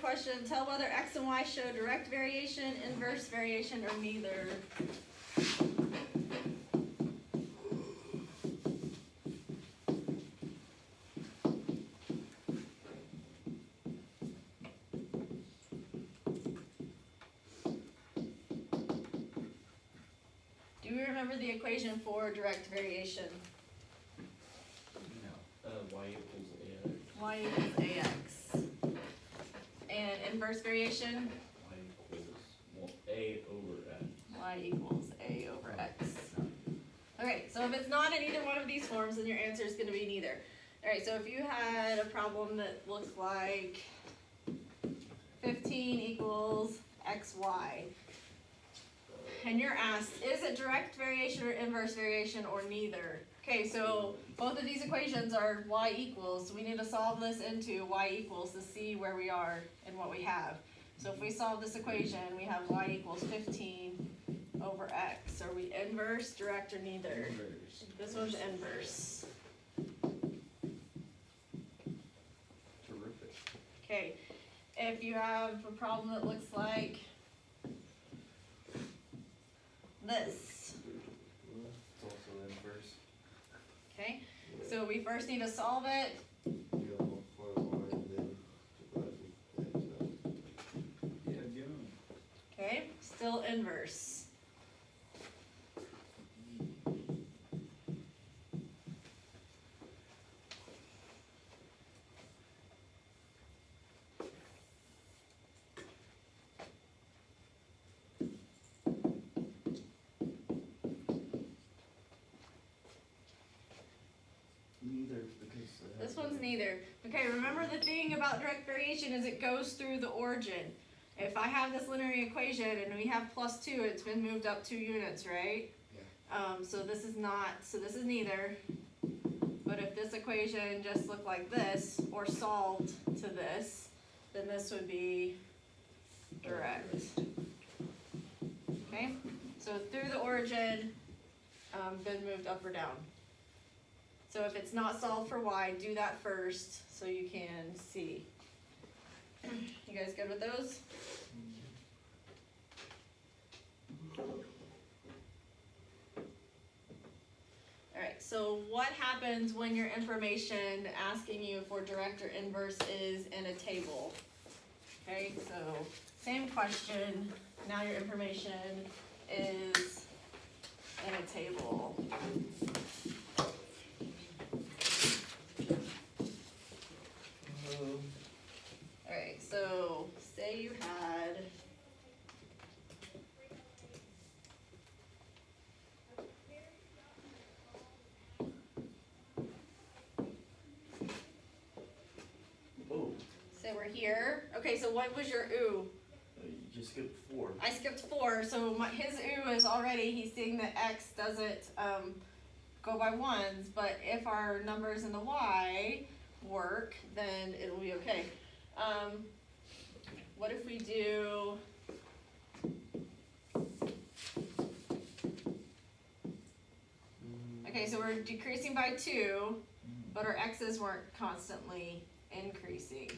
question, tell whether x and y show direct variation, inverse variation, or neither. Do you remember the equation for direct variation? No. Y equals AX. Y equals ax. And inverse variation? Y equals A over X. Y equals a over x. Okay, so if it's not in either one of these forms, then your answer is going to be neither. Alright, so if you had a problem that looks like 15 equals xy, and you're asked, is it direct variation or inverse variation or neither? Okay, so both of these equations are y equals, so we need to solve this into y equals to see where we are and what we have. So if we solve this equation, we have y equals 15 over x. Are we inverse, direct, or neither? Inverse. This one's inverse. Terrific. Okay, if you have a problem that looks like this, It's also inverse. okay? So we first need to solve it. Yeah, give him. Okay, still inverse. Neither, because. This one's neither. Okay, remember the thing about direct variation is it goes through the origin. If I have this linear equation and we have plus 2, it's been moved up 2 units, right? Yeah. So this is not, so this is neither. But if this equation just looked like this, or solved to this, then this would be direct. Okay, so through the origin, been moved up or down. So if it's not solved for y, do that first so you can see. You guys good with those? Alright, so what happens when your information asking you for direct or inverse is in a table? Okay, so same question, now your information is in a table. Alright, so say you had Oh, say we're here. Okay, so what was your ooh? you just skipped 4. I skipped 4, so his ooh is already, he's seeing that x doesn't go by ones, but if our numbers in the y work, then it'll be okay. What if we do okay, so we're decreasing by 2, but our x's weren't constantly increasing.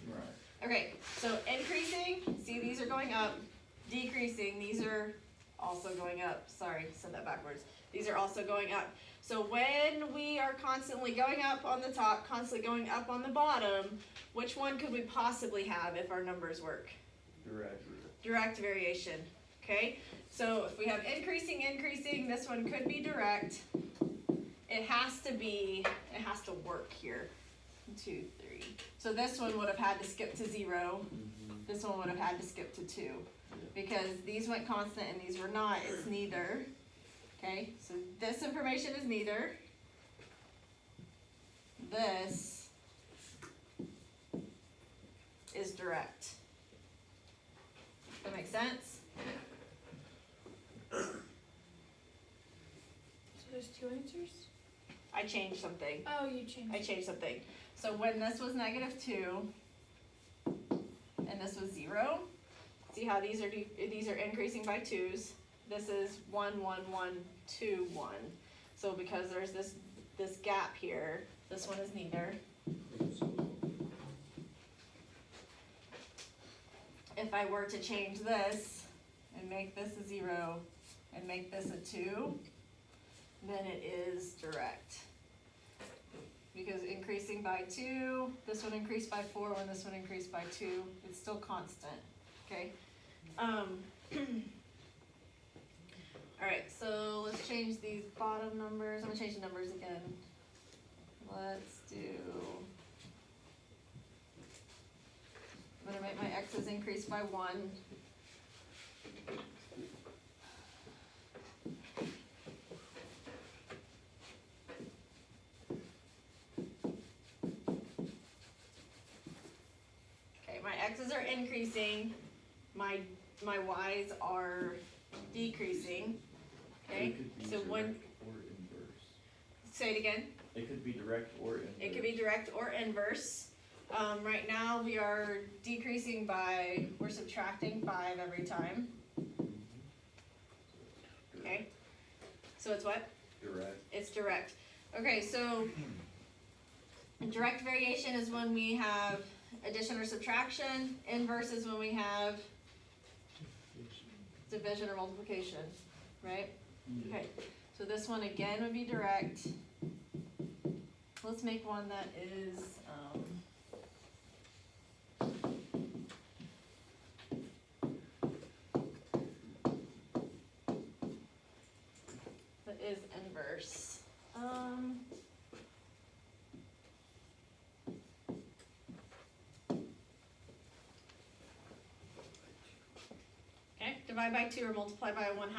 Right. Okay, so increasing, see these are going up, decreasing, these are also going up. Sorry, said that backwards. These are also going up. So when we are constantly going up on the top, constantly going up on the bottom, which one could we possibly have if our numbers work? Direct. Direct variation, okay? So if we have increasing, this one could be direct. It has to work here. 2, 3. So this one would have had to skip to 0. This one would have had to skip to 2. Because these went constant and these were not, it's neither. Okay, so this information is neither. This is direct. That makes sense? So there's 2 answers? I changed something. Oh, you changed. I changed something. So when this was -2 and this was 0, see how these are increasing by 2's. This is 1, 1, 1, 2, 1. So because there's this gap here, this one is neither. if I were to change this and make this a 0 and make this a 2, then it is direct. Because increasing by 2, this one increased by 4, when this one increased by 2, it's still constant, okay? Alright, so let's change these bottom numbers. I'm gonna change the numbers again. Let's do, I'm gonna make my x's increase by 1. Okay, my x's are increasing, my y's are decreasing, okay? It could be So direct when, or inverse. say it again. It could be direct or inverse. It could be direct or inverse. Right now we are decreasing by, we're subtracting 5 every time, okay? So it's what? Direct. It's direct. Okay, so direct variation is when we have addition or subtraction. Inverse is when we have division or multiplication, right? Yeah. Okay, so this one again would be direct. Let's make one that is, that is inverse. Okay, divide by 2 or multiply by 1/2.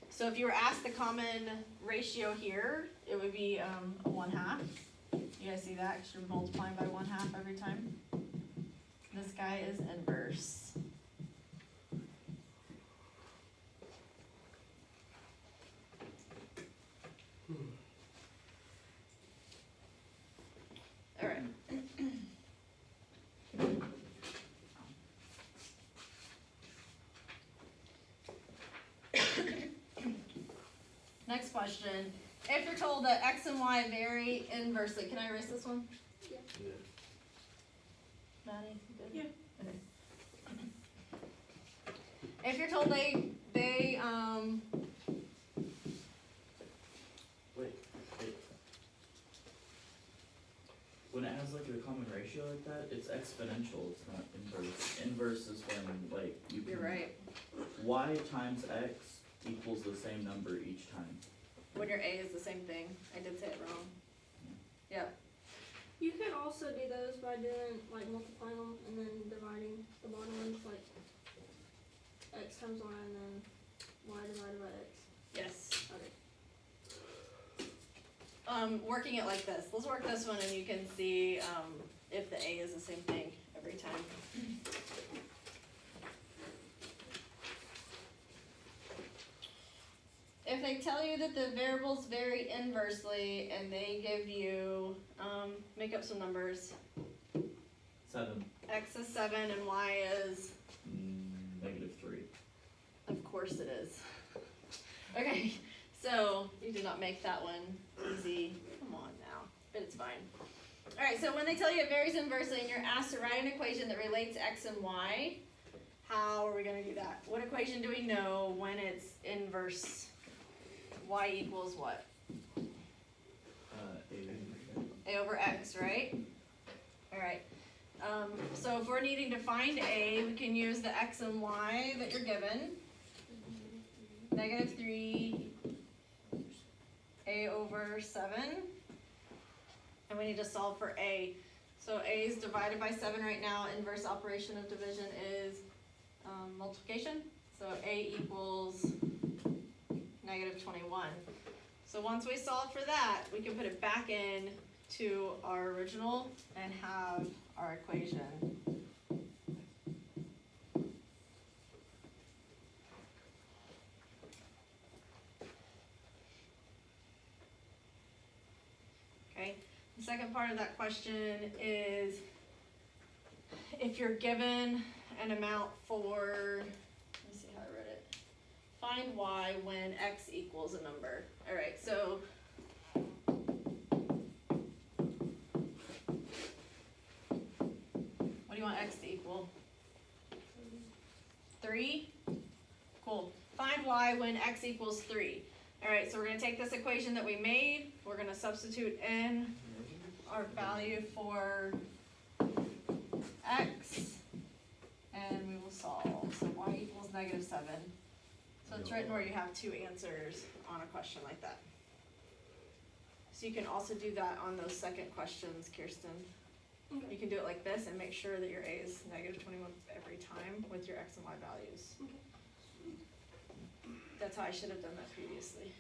So if you were asked the common ratio here, it would be a 1/2. You guys see that? 'Cause you're multiplying by 1/2 every time. This guy is inverse. All right. Next question. If you're told that x and y vary inversely, can I erase this one? Yeah. Maddie, you good? Yeah. Okay. If you're told they Wait, when it has like a common ratio like that, it's exponential, it's not inverse. Inverse is when like you can. you're right. Y times x equals the same number each time. When your a is the same thing. I did say it wrong. Yeah. You could also do those by doing, like, multiplying them and then dividing the bottom ones, like, x times y and then y divided by x. Yes. Okay. Working it like this. Let's work this one and you can see if the a is the same thing every time. If they tell you that the variables vary inversely and they give you, make up some numbers. 7. X is 7 and y is, -3. of course it is. Okay, so you did not make that one easy. Come on now, but it's fine. Alright, so when they tell you it varies inversely and you're asked to write an equation that relates x and y, how are we gonna do that? What equation do we know when it's inverse? Y equals what? A over x, right? Alright, so if we're needing to find a, we can use the x and y that you're given. -3 a over 7. And we need to solve for a. So a is divided by 7 right now. Inverse operation of division is multiplication. So a equals -21. So once we solve for that, we can put it back in to our original and have our equation. Okay, the second part of that question is if you're given an amount for, let me see how I wrote it. Find y when x equals a number. Alright, so what do you want x to equal? 3? Cool. Find y when x equals 3. Alright, so we're gonna take this equation that we made, we're gonna substitute in our value for x, and we will solve. So y equals -7. So it's written where you have two answers on a question like that. So you can also do that on those second questions, Kirsten. Okay. You can do it like this and make sure that your a is -21 every time with your x and y values. Okay. That's how I should have done that previously.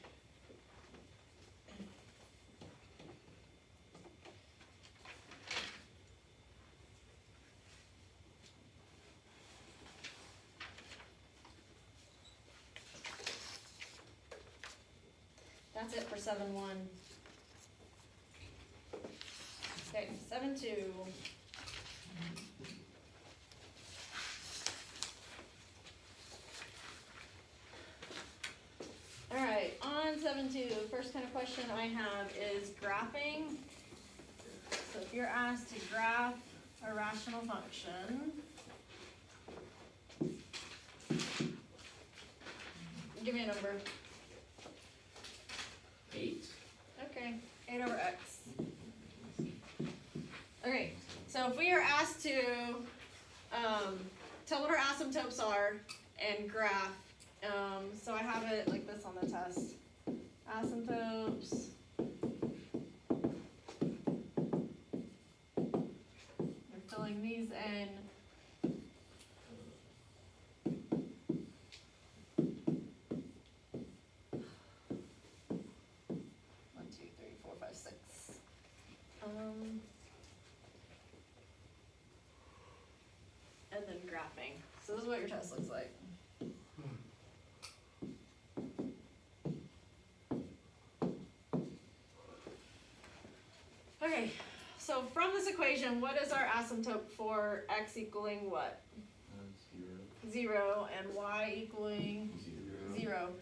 That's it for 7-1. Okay, 7-2. Alright, on 7-2, first kind of question I have is graphing. So if you're asked to graph a rational function, give me a number. 8. Okay, 8 over x. Okay, so if we are asked to tell what our asymptotes are and graph, so I have it like this on the test. Asymptotes. We're filling these in. And then graphing. So this is what your test looks like. Okay, so from this equation, what is our asymptote for x equaling what? 0, and y equaling 0.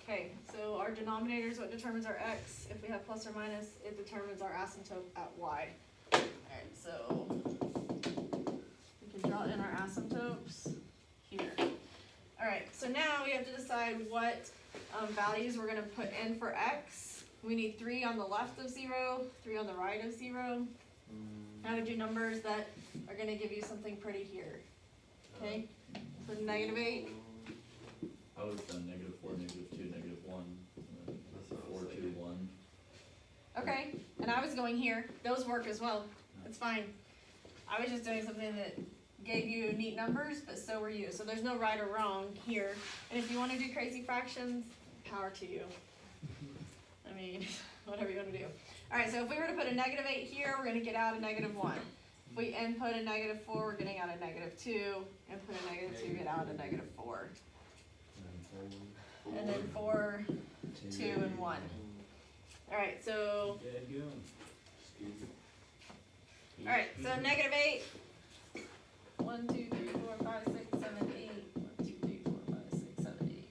Okay, so our denominator is what determines our x. If we have plus or minus, it determines our asymptote at y. Alright, so we can draw in our asymptotes here. Alright, so now we have to decide what values we're going to put in for x. We need 3 on the left of 0, 3 on the right of 0. I would do numbers that are going to give you something pretty here. Okay, so -8. I would have done -4, -2, -1, 4, 2, 1. Okay, and I was going here. Those work as well. It's fine. I was just doing something that gave you neat numbers, but so were you. So there's no right or wrong here. And if you want to do crazy fractions, power to you. I mean, whatever you want to do. Alright, so if we were to put a -8 here, we're going to get out a -1. If we input a -4, we're getting out a -2. Input a -2, get out a -4. And then 4, 2, and 1. Alright, so, alright, so -8. 1, 2, 3, 4, 5, 6, 7, 8. 1, 2, 3, 4, 5, 6, 7, 8.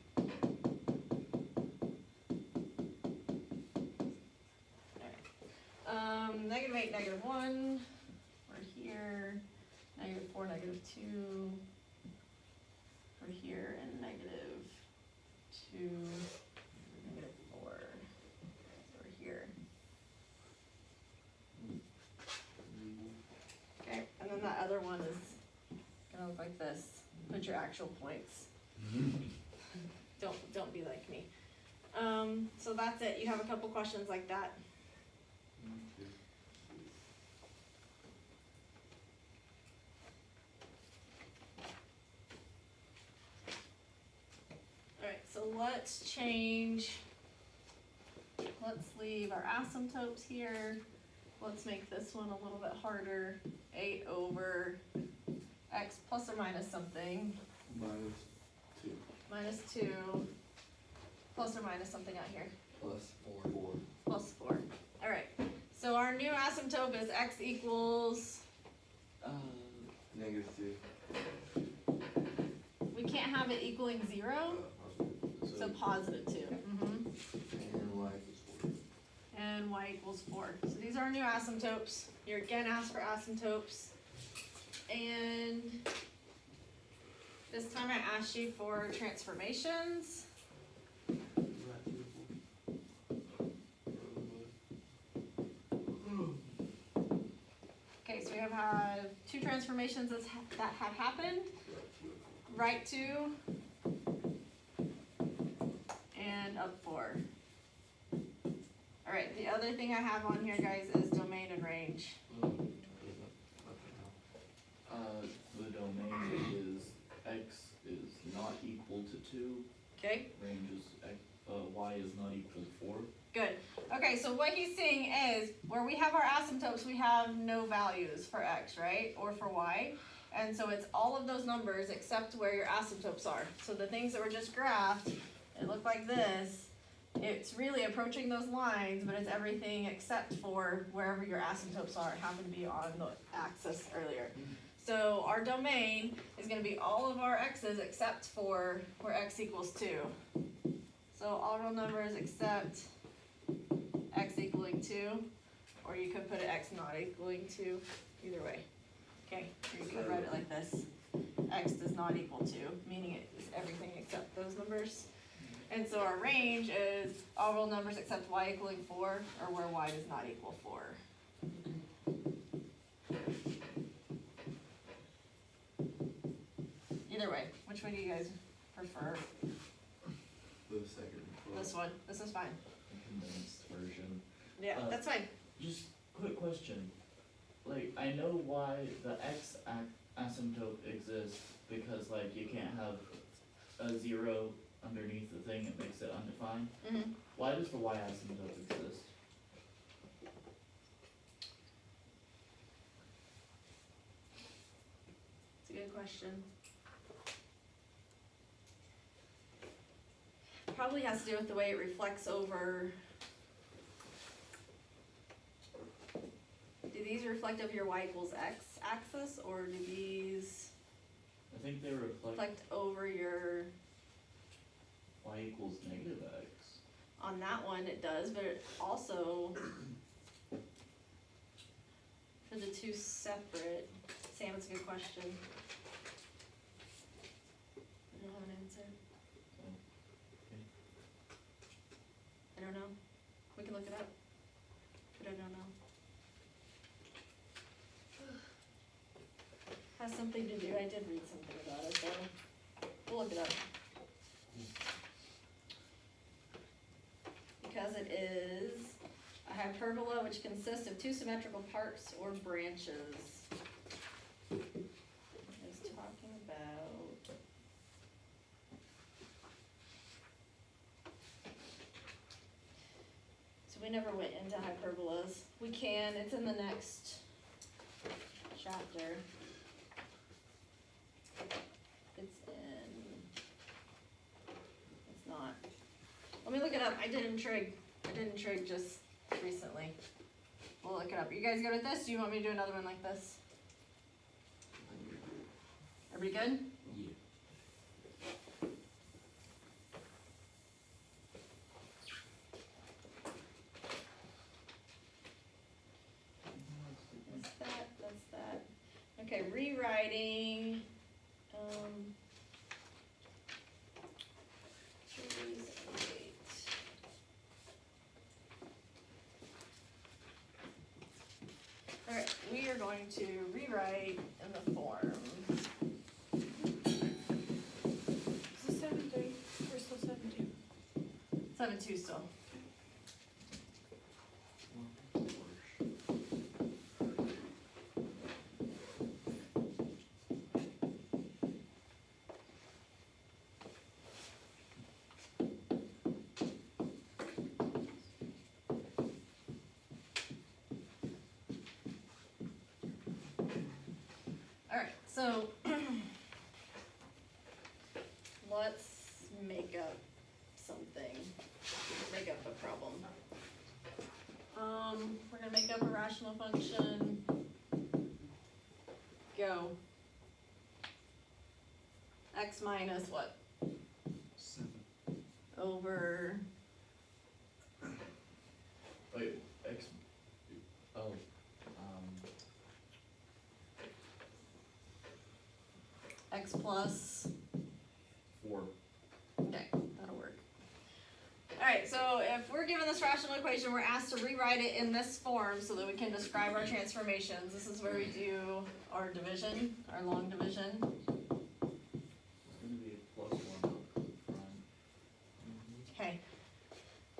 Alright. -8, -1. We're here. -4, -2. We're here, and -2, -4. So we're here. Okay, and then that other one is gonna look like this. Put your actual points. Don't be like me. So that's it. You have a couple questions like that. Alright, so let's change. Let's leave our asymptotes here. Let's make this one a little bit harder. 8 over x plus or minus something. -2. Plus or minus something out here. +4. Plus 4. Alright, so our new asymptote is x equals, -2. we can't have it equaling 0, so positive 2. And y equals 4. And y equals 4. So these are our new asymptotes. You're again asked for asymptotes. And This time I asked you for transformations. Okay, so we have had two transformations that have happened. Right 2 and up 4. Alright, the other thing I have on here, guys, is domain and range. The domain is x is not equal to 2, Okay, range is x, y is not equal to 4. good. Okay, so what he's saying is, where we have our asymptotes, we have no values for x, right? Or for y. And so it's all of those numbers except where your asymptotes are. So the things that were just graphed, it looked like this. It's really approaching those lines, but it's everything except for wherever your asymptotes are. It happened to be on the axis earlier. So our domain is gonna be all of our x's except for where x equals 2. So all real numbers except x equaling 2, or you could put it x not equaling 2, either way. Okay, or you could write it like this, x does not equal 2, meaning it is everything except those numbers. And so our range is all real numbers except y equaling 4, or where y does not equal 4. Either way, which one do you guys prefer? The second. This one, this is fine. The condensed version. Yeah, that's fine. Just quick question. Like, I know why the x asymptote exists, because like you can't have a 0 underneath the thing, it makes it undefined. Mm-hmm. Why does the y asymptote exist? It's a good question. Probably has to do with the way it reflects over. Do these reflect over your y equals x axis, or do these I think they reflect reflect over your, y equals negative x. on that one it does, but it also, for the two separate, Sam, it's a good question. I don't have an answer. I don't know. We can look it up, but I don't know. Has something to do, I did read something about it though. We'll look it up. Because it is a hyperbola which consists of two symmetrical parts or branches. It's talking about. So we never went into hyperbolas. We can, it's in the next chapter. It's not. Let me look it up. I did in trig just recently. We'll look it up. Are you guys good with this? Do you want me to do another one like this? Everybody good? Yeah. That's that. Okay, rewriting, choose a date. Alright, we are going to rewrite in the form. Is it 7-3? We're still 7-2. 7-2 still. Alright, so let's make up something. Make up a problem. We're gonna make up a rational function. Go. X minus what? 7. Over Wait, x, oh, x plus we're given this rational equation, we're asked to rewrite it in this form so that we can describe our transformations. This is where we do our division, our long division. It's gonna be a +1 up front. Okay.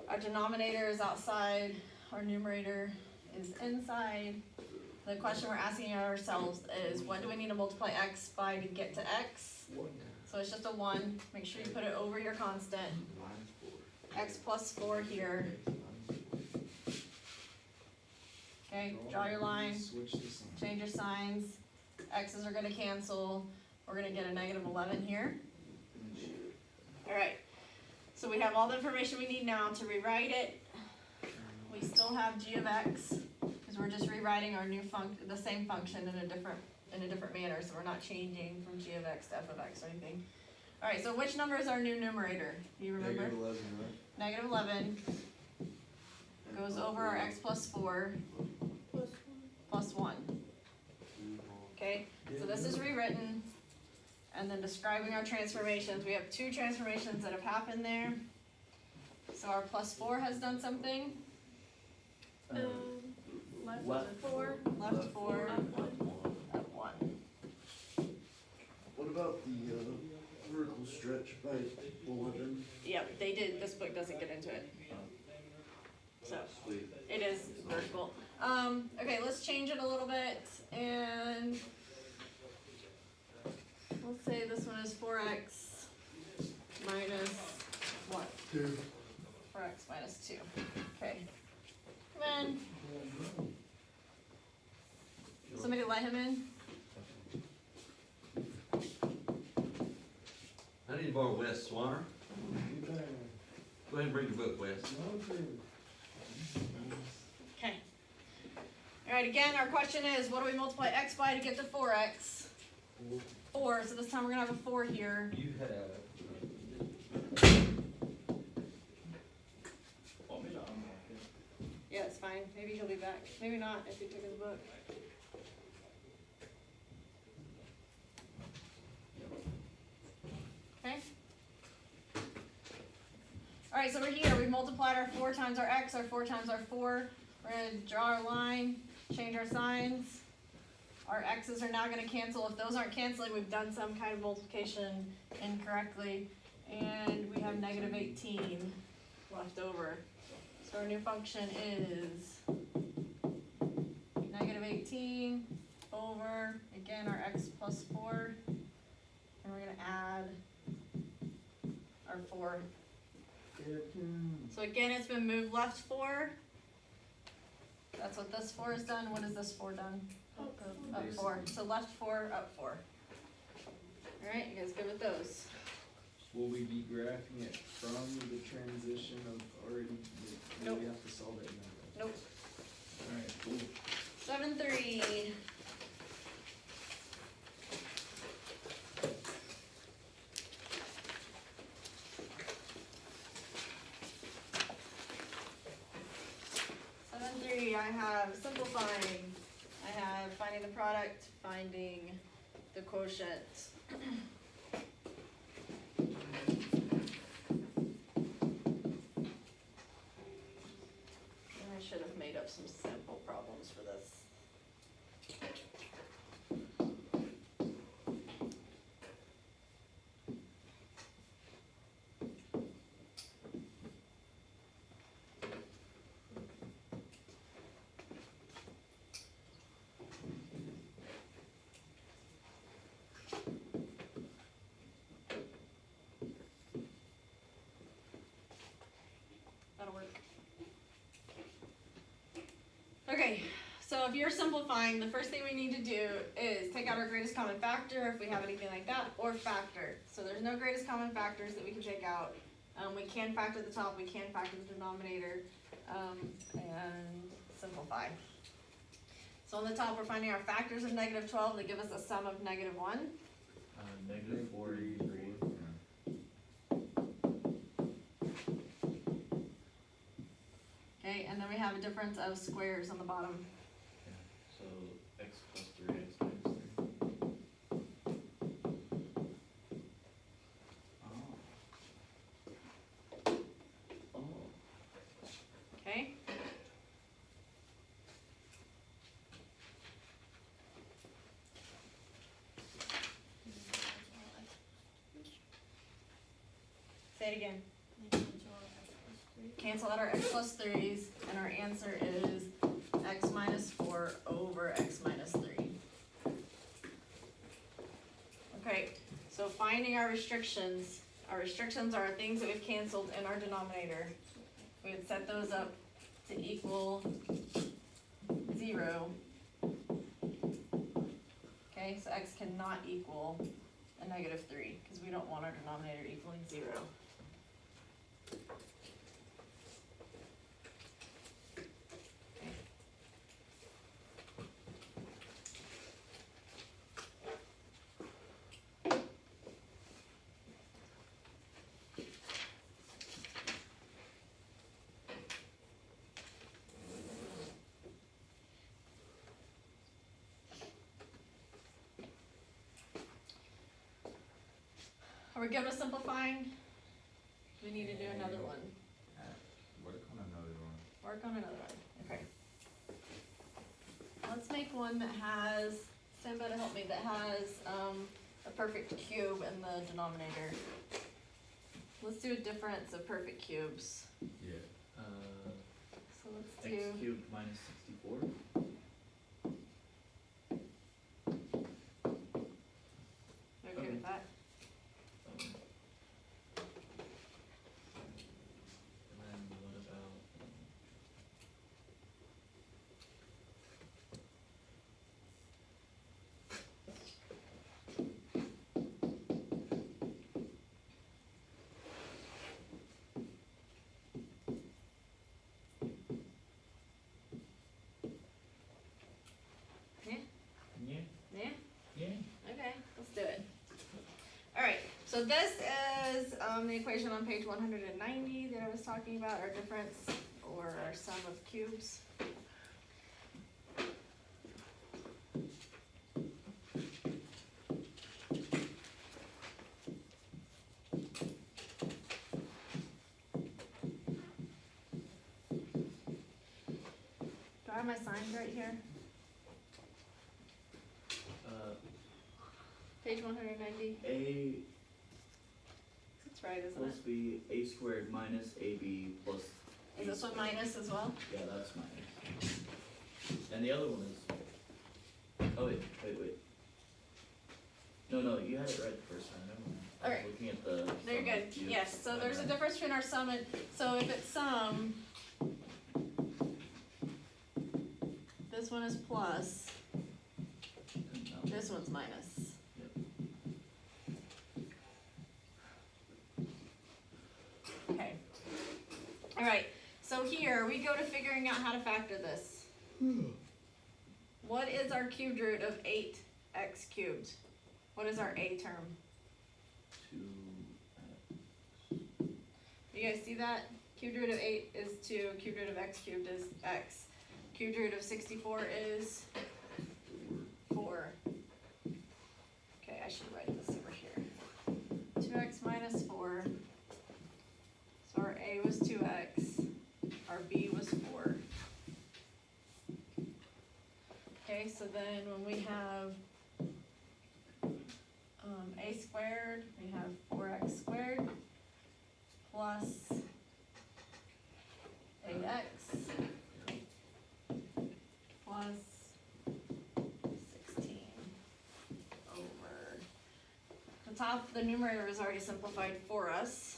Our denominator is outside, our numerator is inside. The question we're asking ourselves is, what do we need to multiply x by to get to x? So it's just a 1. Make sure you put it over your constant. X plus 4 here. Okay, draw your line, Switch the sign. change your signs. X's are gonna cancel. We're gonna get a -11 here. Alright, so we have all the information we need now to rewrite it. We still have g of x, because we're just rewriting our new the same function in a different manner, so we're not changing from g of x to f of x or anything. Alright, so which number is our new numerator? Do you remember? Negative 11, right? -11 goes over our x plus 4 plus 1. Okay, so this is rewritten, and then describing our transformations. We have 2 transformations that have happened there. So our plus 4 has done something. Left Left 4. Left 4, up 1. up 1. What about the vertical stretch by 11? Yep, they did. This book doesn't get into it. So Sweet. it is vertical. Okay, let's change it a little bit, and let's say this one is 4x minus what? 2. 4x minus 2. Okay. Come in. Somebody let him in. I need to borrow Wes Swanner. Go ahead and bring your book, Wes. Okay. Alright, again, our question is, what do we multiply x by to get to 4x? 4, so this time we're gonna have a 4 here. You have. Want me to unlock it? Yeah, it's fine. Maybe he'll be back. Maybe not if he took his book. Okay. Alright, so we're here. We've multiplied our 4 times our x, our 4 times our 4. We're going to draw our line, change our signs. Our x's are now going to cancel. If those aren't canceling, we've done some kind of multiplication incorrectly. And we have -18 left over. So our new function is -18 over, again, our x plus 4. And we're going to add our 4. So again, it's been moved left 4. That's what this 4 has done. What has this 4 done? Up 4. So left 4, up 4. Alright, you guys good with those? Will we be graphing it from the transition of already? Nope. We have to solve it now. Nope. Alright, cool. 7-3. I have simplifying. I have finding the product, finding the quotient. I should have made up some simple problems for this. That'll work. Okay, so if you're simplifying, the first thing we need to do is take out our greatest common factor, if we have anything like that, or factor. So there's no greatest common factors that we can take out. We can factor the top, we can factor the denominator, and simplify. So on the top, we're finding our factors of -12 that give us a sum of -1. -43. Okay, and then we have a difference of squares on the bottom. So x plus 3x minus 3. Oh. Oh. Say it again. Cancel out our x plus 3's, and our answer is x minus 4 over x minus 3. Okay, so finding our restrictions. Our restrictions are things that we've canceled in our denominator. We would set those up to equal 0. Okay, so x cannot equal a negative 3, because we don't want our denominator equaling 0. Are we good with simplifying? We need to do another one. Work on another one. Work on another one, okay. Let's make one that has, Sam better help me, that has, a perfect cube in the denominator. Let's do a difference of perfect cubes. Yeah. So let's X do, cubed minus 64. okay Okay. with that? And then what about, Yeah, yeah, yeah? yeah. Okay, let's do it. Alright, so this is, the equation on page 190 that I was talking about, our difference or our sum of cubes. Do I have my signs right here? Page 190? A That's right, isn't plus it? B, A squared minus AB plus. Is this one minus as well? Yeah, that's minus. And the other one is, oh wait. No, you had it right the first time, never mind. I was Alright. looking at the. There you're sum good, of cubes. yes, so there's a Okay. difference between our sum and, so if it's sum, this one is plus, No. this one's minus. Okay. Alright, so here, we go to figuring out how to factor this. What is our cubed root of 8x cubed? What is our a term? 2. You guys see that? Cubed root of 8 is 2, cubed root of x cubed is x. Cubed root of 64 is 4. Okay, I should write this over here. 2x minus 4. So our a was 2x, our b was 4. Okay, so then when we have a squared, we have 4x squared plus 8x plus 16 over. The top, the numerator is already simplified for us.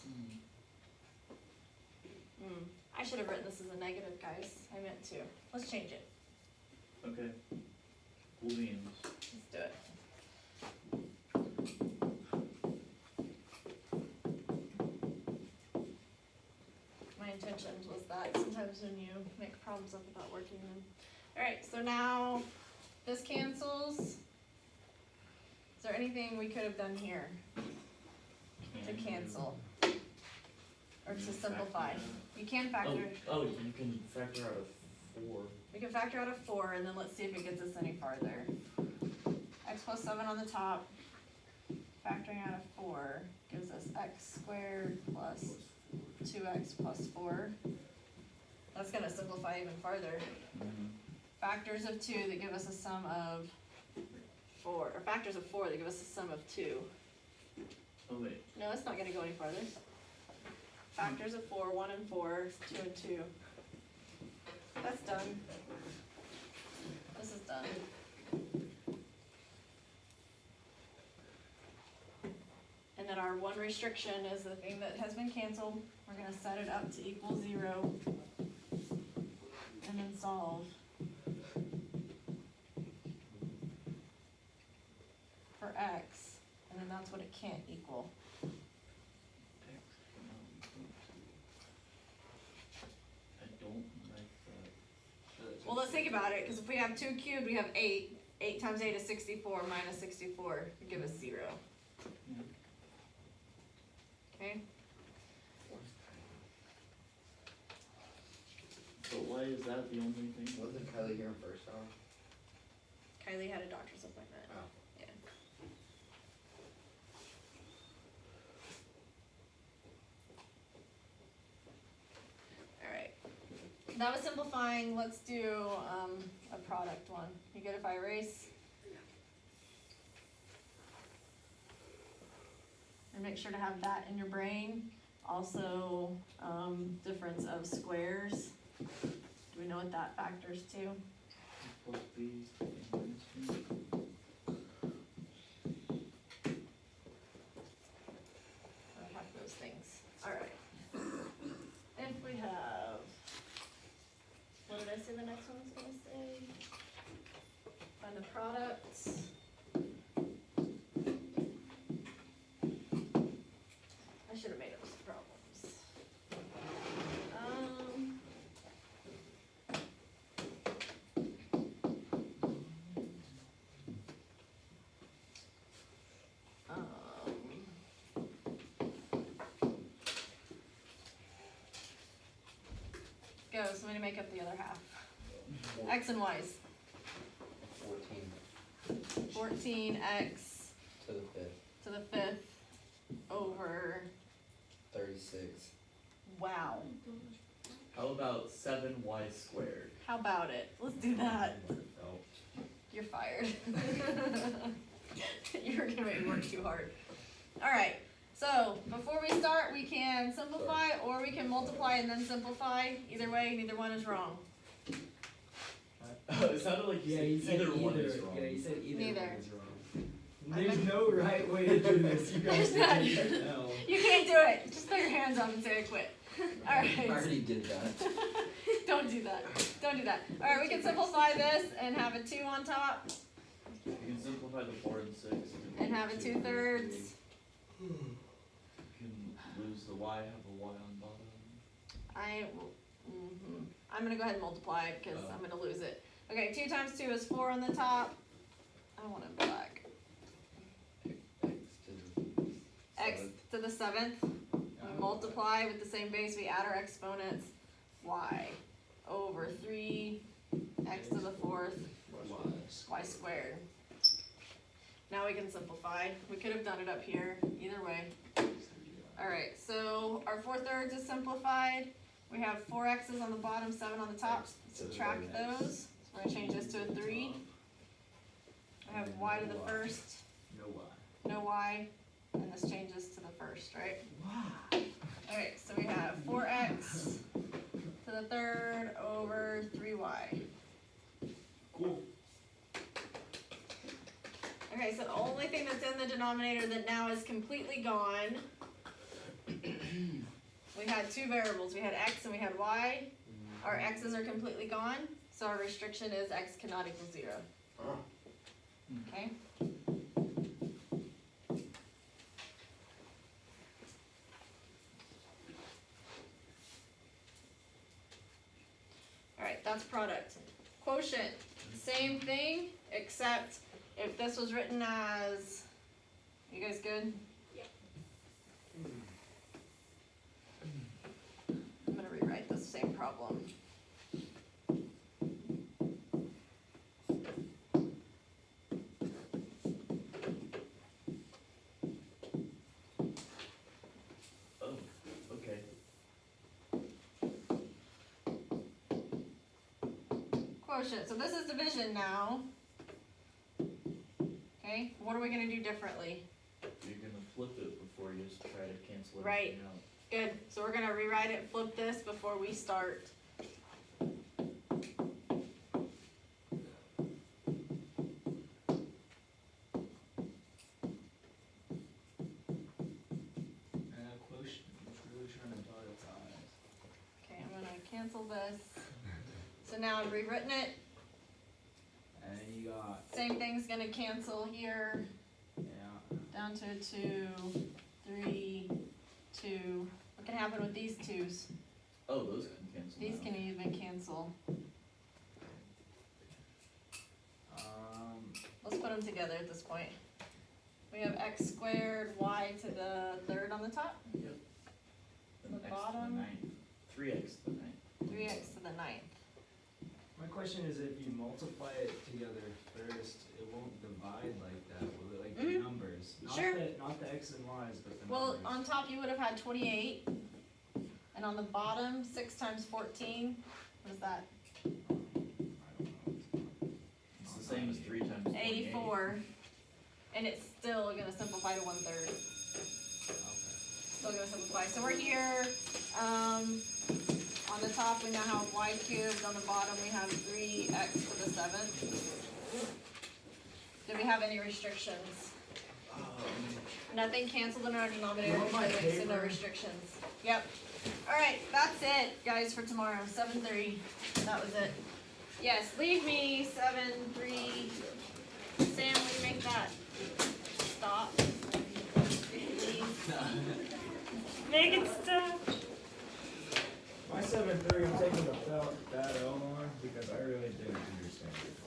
I should have written this as a negative, guys. I meant to. Let's change it. Okay. Booleans. Let's do it. My intentions was that sometimes when you make problems up without working them. Alright, so now this cancels. Is there anything we could have done here to Can you- cancel? Or can to you simplify? factor You can out- factor, Oh, you can factor out of 4. we can factor out a 4 and then let's see if it gets us any farther. X plus 7 on the top, factoring out a 4 gives us x squared plus 2x plus 4. That's gonna simplify even farther. Mhm. Factors of 2 that give us a sum of 4, or factors of 4 that give us a sum of 2. Oh wait, No, it's not gonna go any farther. factors of 4, 1 and 4, 2 and 2. That's done. This is done. And then our one restriction is the thing that has been canceled. We're gonna set it up to equal 0. And then solve. For x, and then that's what it can't equal. I don't like that. Well, let's think about it, because if we have 2 cubed, we have 8. 8 times 8 is 64, minus 64 would give us 0. Yeah. Okay? But why is that the only thing? Wasn't Kylie here in first hour? Kylie had a doctor's appointment. Oh. Yeah. Alright. That was simplifying. Let's do a product one. You good if I erase? And make sure to have that in your brain. Also, difference of squares. Do we know what that factors to? Plus b minus b. I have those things. Alright. If we have, what did I say the next one was gonna say? Find the products. I should have made up some problems. Go, somebody make up the other half. X and Y's. 14 14x to the 5th, to the 5th over, 36. wow. How about 7y squared? How about it? Let's do that. No. You're fired. You're gonna make me work too hard. Alright, so before we start, we can simplify or we can multiply and then simplify. Either way, neither one is wrong. It sounded like you said either one is wrong. Yeah, he said either Neither. one is wrong. There's no right way to do this, you guys There's not. can take it now. You can't do it. Just put your hands up and say I quit. I Alright. already did that. Don't do that. Don't do that. Alright, we can simplify this and have a 2 on top You can simplify the 4 and 6. and have a 2/3. You can lose the y, have a y on bottom. I'm gonna go ahead and multiply it because Oh. I'm gonna lose it. Okay, 2 times 2 is 4 on the top. I want it black. X to the X to the 7th. We multiply with the same base, we add our exponents. Y over 3 x to the 4th y squared. Now we can simplify. We could have done it up here, either way. Alright, so our 4/3 is simplified. We have 4 x's on the bottom, 7 on the top. Subtract those. So we're gonna change this to a 3. I have y to the 1st, No why. no y, and this changes to the 1st, right? Alright, so we have 4x to the 3rd over 3y. Cool. Okay, so the only thing that's in the denominator that now is completely gone. We had 2 variables, we had x and we had y. Our x's are completely gone, so our restriction is x cannot equal 0. Oh. Okay? Alright, that's product. Quotient, same thing, except if this was written as, you guys good? Yep. I'm gonna rewrite this same problem. Oh, okay. Quotient, so this is division now. Okay, what are we gonna do differently? You're gonna flip it before you just try to cancel Right. everything out. Good, so we're gonna rewrite it, flip this before we start. Quotient, it's really trying to dot its eyes. Okay, I'm gonna cancel this. So now I've rewritten it, And you got, same thing's gonna cancel here, yeah, down to 2, 3, 2. What can happen with these twos? Oh, those can cancel These now. can even cancel. Let's put them together at this point. We have x squared, y to the third on the top, Then the x to bottom. the 9th. 3x to the 9th. 3x to the 9th. my question is if you multiply it together first, it won't divide like that, will it, like the Mhm. numbers? Sure. Not the x and y's, but the Well, numbers. on top you would have had 28, and on the bottom, 6 times 14, what is that? I don't know. It's the same as 3 times 28. 84, and it's still gonna simplify to 1/3. Okay. Still gonna simplify. So we're here, on the top we now have y cubed, on the bottom we have 3x to the 7th. Do we have any restrictions? Nothing canceled in our denominator, You want my so no paper? restrictions. Yep. Alright, that's it, guys, for tomorrow, 7:3. That was it. Yes, leave me 7:3. Sam, will you make that stop? Please. Make it stop. My 7-3, I'm taking the bad L on because I really didn't understand it.